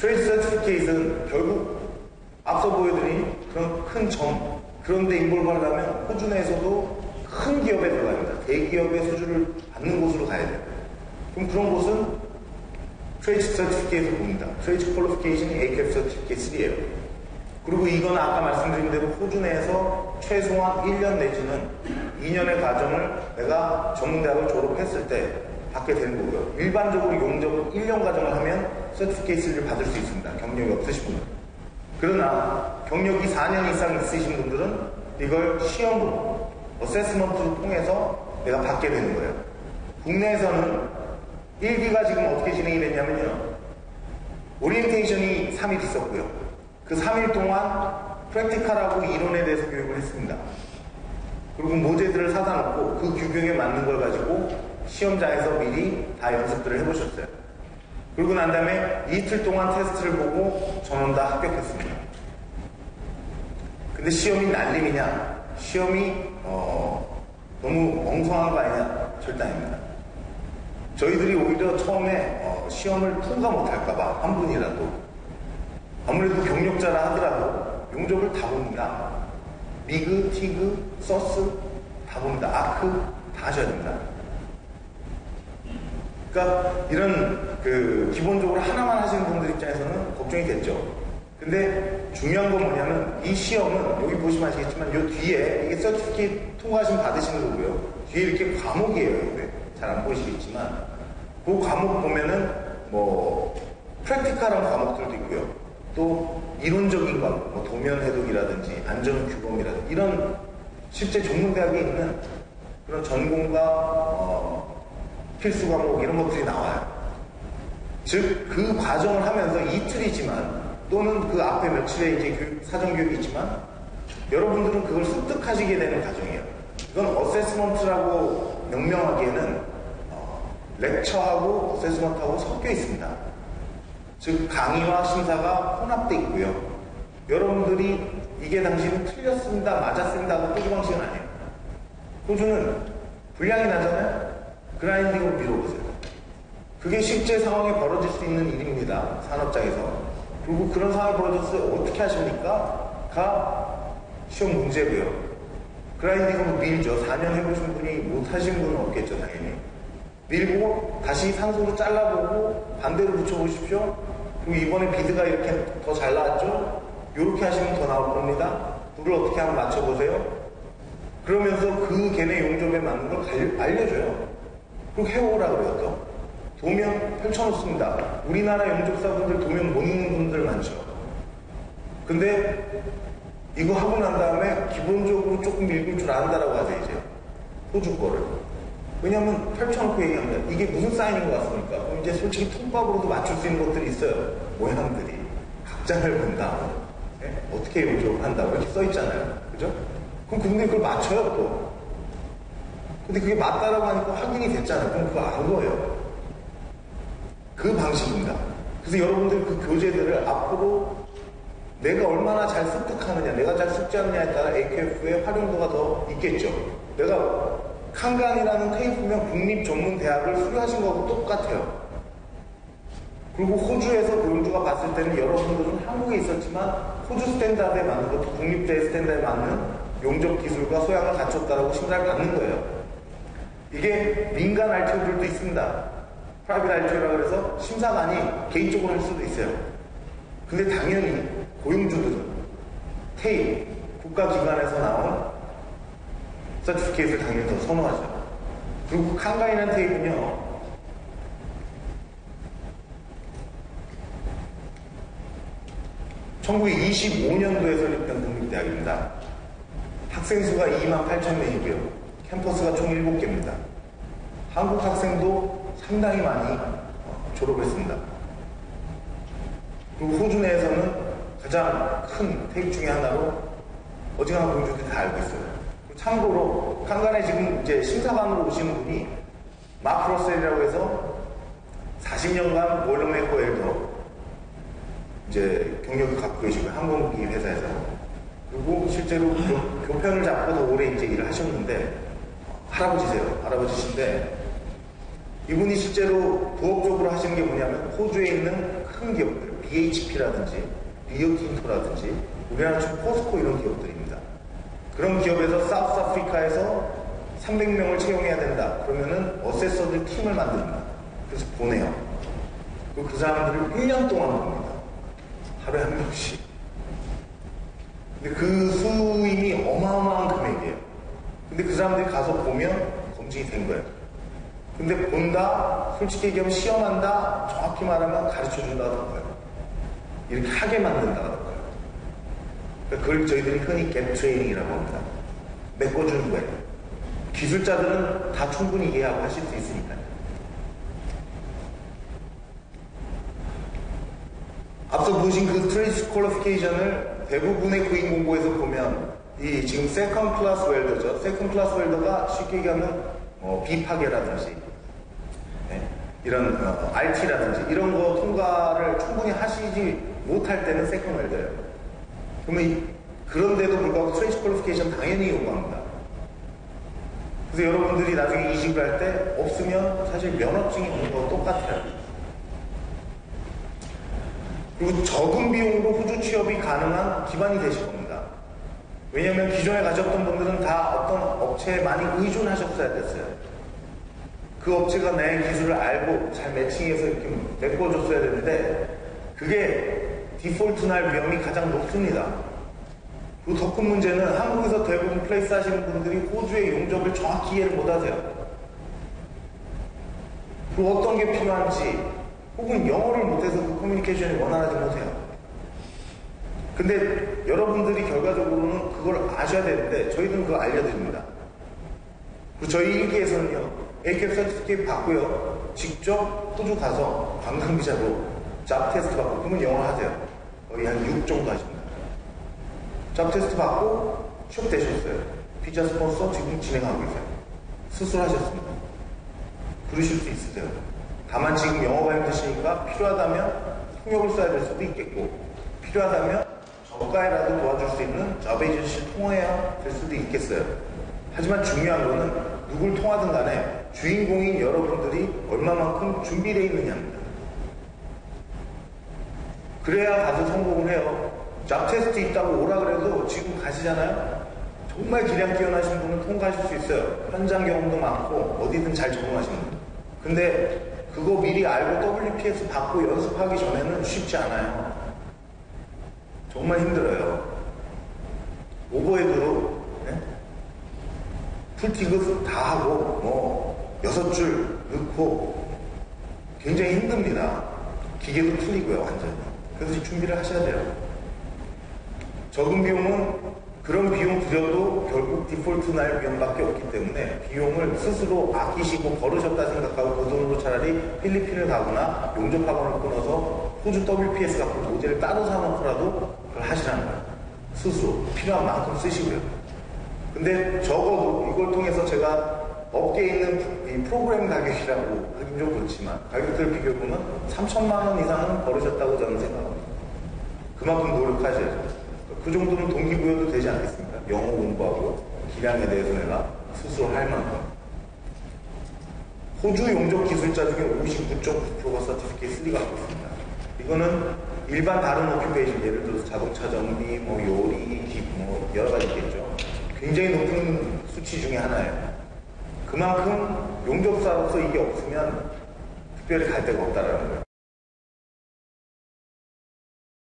트레이드 서티피케이트는 결국 앞서 보여드린 그런 큰 점, 그런 데 인볼브 하려면 호주 내에서도 큰 기업에 들어가야 됩니다. 대기업의 수주를 받는 곳으로 가야 돼요. 그럼 그런 곳은 트레이드 서티피케이트를 봅니다. 트레이드 퀄리피케이션이 ACAP 서티피케이트 3예요. 그리고 이건 아까 말씀드린 대로 호주 내에서 최소한 1년 내지는 2년의 과정을 내가 전문대학을 졸업했을 때 받게 되는 거고요. 일반적으로 용접은 1년 과정을 하면 서티피케이트를 받을 수 있습니다. 경력이 없으신 분은. 그러나 경력이 4년 이상 있으신 분들은 이걸 시험으로 어세스먼트를 통해서 내가 받게 되는 거예요. 국내에서는 1기가 지금 어떻게 진행이 됐냐면요. 오리엔테이션이 3일 있었고요. 그 3일 동안 프랙티컬하고 이론에 대해서 교육을 했습니다. 그리고 모제들을 사다 놓고 그 규격에 맞는 걸 가지고 시험장에서 미리 다 연습들을 해보셨어요. 그러고 난 다음에 이틀 동안 테스트를 보고 전원 다 합격했습니다. 근데 시험이 날림이냐? 시험이 너무 엉성한 거 아니냐? 절대 아닙니다. 저희들이 오히려 처음에 시험을 통과 못할까봐 한 분이라도 아무래도 경력자라 하더라도 용접을 다 봅니다. 미그, 티그, 서스 다 봅니다. 아크 다 하셔야 됩니다. 그러니까 이런 기본적으로 하나만 하시는 분들 입장에서는 걱정이 됐죠. 근데 중요한 건 뭐냐면 이 시험은 여기 보시면 아시겠지만 요 뒤에 이게 서티피케이트 통과하시면 받으시는 거고요. 뒤에 이렇게 과목이에요. 잘 안 보이시겠지만 그 과목 보면은 뭐 프랙티컬한 과목들도 있고요. 또 이론적인 과목, 뭐 도면 해독이라든지 안전 규범이라든지 이런 실제 전문대학에 있는 그런 전공과 필수 과목 이런 것들이 나와요. 즉 그 과정을 하면서 이틀이지만 또는 그 앞에 며칠의 이제 사전교육이 있지만 여러분들은 그걸 습득하시게 되는 과정이에요. 이건 어세스먼트라고 명명하기에는 렉처하고 어세스먼트하고 섞여 있습니다. 즉 강의와 심사가 혼합되어 있고요. 여러분들이 이게 당신은 틀렸습니다, 맞았습니다 하고 호주 방식은 아니에요. 호주는 분량이 나잖아요. 그라인딩으로 밀어보세요. 그게 실제 상황에 벌어질 수 있는 일입니다. 산업장에서. 그리고 그런 상황이 벌어졌을 때 어떻게 하십니까? 가 시험 문제고요. 그라인딩으로 밀죠. 4년 해보신 분이 못하신 분은 없겠죠, 당연히. 밀고 다시 산소로 잘라보고 반대로 붙여보십시오. 그리고 이번에 비드가 이렇게 더 잘 나왔죠? 이렇게 하시면 더 나올 겁니다. 불을 어떻게 하면 맞춰보세요. 그러면서 그 걔네 용접에 맞는 걸 알려줘요. 그리고 해오라 그래요. 또 도면 펼쳐놓습니다. 우리나라 용접사분들 도면 못 읽는 분들 많죠. 근데 이거 하고 난 다음에 기본적으로 조금 읽을 줄 안다라고 하죠. 이제 호주 거를. 왜냐면 펼쳐놓고 얘기합니다. 이게 무슨 사인인 것 같습니까? 그럼 이제 솔직히 통밥으로도 맞출 수 있는 것들이 있어요. 모양들이. 각장을 본다. 네? 어떻게 용접을 한다고 이렇게 써있잖아요. 그죠? 그럼 근데 그걸 맞춰요 또. 근데 그게 맞다라고 하니까 확인이 됐잖아요. 그럼 그거 안 거예요. 그 방식입니다. 그래서 여러분들 그 교재들을 앞으로 내가 얼마나 잘 습득하느냐, 내가 잘 숙지하느냐에 따라 AKF의 활용도가 더 있겠죠. 내가 칸간이라는 테이프면 국립전문대학을 수료하신 거하고 똑같아요. 그리고 호주에서 교육주가 봤을 때는 여러분들은 한국에 있었지만 호주 스탠다드에 맞는 것도 국립대 스탠다드에 맞는 용접 기술과 소양을 갖췄다라고 심사를 받는 거예요. 이게 민간 RTO들도 있습니다. 프라이빗 RTO라고 해서 심사관이 개인적으로 할 수도 있어요. 근데 당연히 고용주들은 테이프, 국가기관에서 나온 서티피케이트를 당연히 더 선호하죠. 그리고 칸간이라는 테이프는요, (1925년도에) 설립된 국립대학입니다. 학생 수가 28,000명이고요. 캠퍼스가 총 7개입니다. 한국 학생도 상당히 많이 졸업했습니다. 그리고 호주 내에서는 가장 큰 테이프 중에 하나로 어지간한 공주들이 다 알고 있어요. 참고로 칸간에 지금 이제 심사관으로 오시는 분이 마크 러셀이라고 해서 40년간 보일러메이커 엘더 이제 경력을 갖고 계시고요. 항공기 회사에서. 그리고 실제로 교편을 잡고 더 오래 이제 일을 하셨는데 할아버지세요. 할아버지신데 이분이 실제로 부업적으로 하시는 게 뭐냐면 호주에 있는 큰 기업들, BHP라든지 리오틴토라든지 우리나라 쪽 포스코 이런 기업들입니다. 그런 기업에서 사우스 아프리카에서 300명을 채용해야 된다. 그러면은 어세서들 팀을 만듭니다. 그래서 보내요. 그리고 그 사람들을 1년 동안 봅니다. 하루에 한 명씩. 근데 그 수임이 어마어마한 금액이에요. 근데 그 사람들이 가서 보면 검증이 된 거예요. 근데 본다, 솔직히 얘기하면 시험한다, 정확히 말하면 가르쳐준다 하던가요. 이렇게 하게 만든다 하던가요. 그걸 저희들이 흔히 갭 트레이닝이라고 합니다. 메꿔주는 거예요. 기술자들은 다 충분히 이해하고 하실 수 있으니까요. 앞서 보신 그 트레이스 퀄리피케이션을 대부분의 구인 공고에서 보면 이 지금 세컨 클래스 웰더죠. 세컨 클래스 웰더가 쉽게 얘기하면 비파괴라든지 이런 RT라든지 이런 거 통과를 충분히 하시지 못할 때는 세컨 웰더예요. 그러면 그런데도 불구하고 트레이스 퀄리피케이션 당연히 요구합니다. 그래서 여러분들이 나중에 이직을 할 때 없으면 사실 면허증이 없는 거 똑같아요. 그리고 적은 비용으로 호주 취업이 가능한 기반이 되실 겁니다. 왜냐하면 기존에 가셨던 분들은 다 어떤 업체에 많이 의존하셨어야 됐어요. 그 업체가 내 기술을 알고 잘 매칭해서 이렇게 메꿔줬어야 되는데 그게 디폴트 날 위험이 가장 높습니다. 그리고 더 큰 문제는 한국에서 대부분 플레이스 하시는 분들이 호주의 용접을 정확히 이해를 못하세요. 그리고 어떤 게 필요한지 혹은 영어를 못해서 그 커뮤니케이션이 원활하지 못해요. 근데 여러분들이 결과적으로는 그걸 아셔야 되는데 저희들은 그걸 알려드립니다. 그리고 저희 1기에서는요 ACAP 서티피케이트 받고요 직접 호주 가서 관광비자로 잡 테스트 받고 그러면 영어 하세요. 거의 한 6 정도 하십니다. 잡 테스트 받고 취업되셨어요. 비자 스폰서 지금 진행하고 계세요. 수술하셨습니다. 그러실 수 있으세요. 다만 지금 영어가 힘드시니까 필요하다면 통역을 써야 될 수도 있겠고 필요하다면 저가에라도 도와줄 수 있는 잡 에이전시를 통해야 될 수도 있겠어요. 하지만 중요한 거는 누굴 통하든 간에 주인공인 여러분들이 얼마만큼 준비되어 있느냐입니다. 그래야 가서 성공을 해요. 잡 테스트 있다고 오라 그래도 지금 가시잖아요. 정말 기량 뛰어나신 분은 통과하실 수 있어요. 현장 경험도 많고 어디든 잘 적응하시는 분. 근데 그거 미리 알고 WPS 받고 연습하기 전에는 쉽지 않아요. 정말 힘들어요. 오버헤드로 풀티그 다 하고 6줄 넣고 굉장히 힘듭니다. 기계도 풀리고요 완전히. 그래서 준비를 하셔야 돼요. 적은 비용은 그런 비용 들여도 결국 디폴트 날 위험밖에 없기 때문에 비용을 스스로 아끼시고 벌으셨다 생각하고 그 돈으로 차라리 필리핀을 가거나 용접학원을 끊어서 호주 WPS 갖고 모델을 따로 사놓고라도 그걸 하시라는 거예요. 스스로 필요한 만큼 쓰시고요. 근데 적어도 이걸 통해서 제가 업계에 있는 이 프로그램 가격이라고 하긴 좀 그렇지만 가격들을 비교해보면 3천만 원 이상은 벌으셨다고 저는 생각합니다. 그만큼 노력하셔야죠. 그 정도는 동기부여도 되지 않겠습니까? 영어 공부하고 기량에 대해서 내가 스스로 할 만큼. 호주 용접 기술자 중에 59.9%가 서티피케이트 3 갖고 있습니다. 이거는 일반 다른 오큐페이션, 예를 들어서 자동차 정비, 요리, 여러 가지 있겠죠. 굉장히 높은 수치 중에 하나예요. 그만큼 용접사로서 이게 없으면 특별히 갈 데가 없다라는 거예요.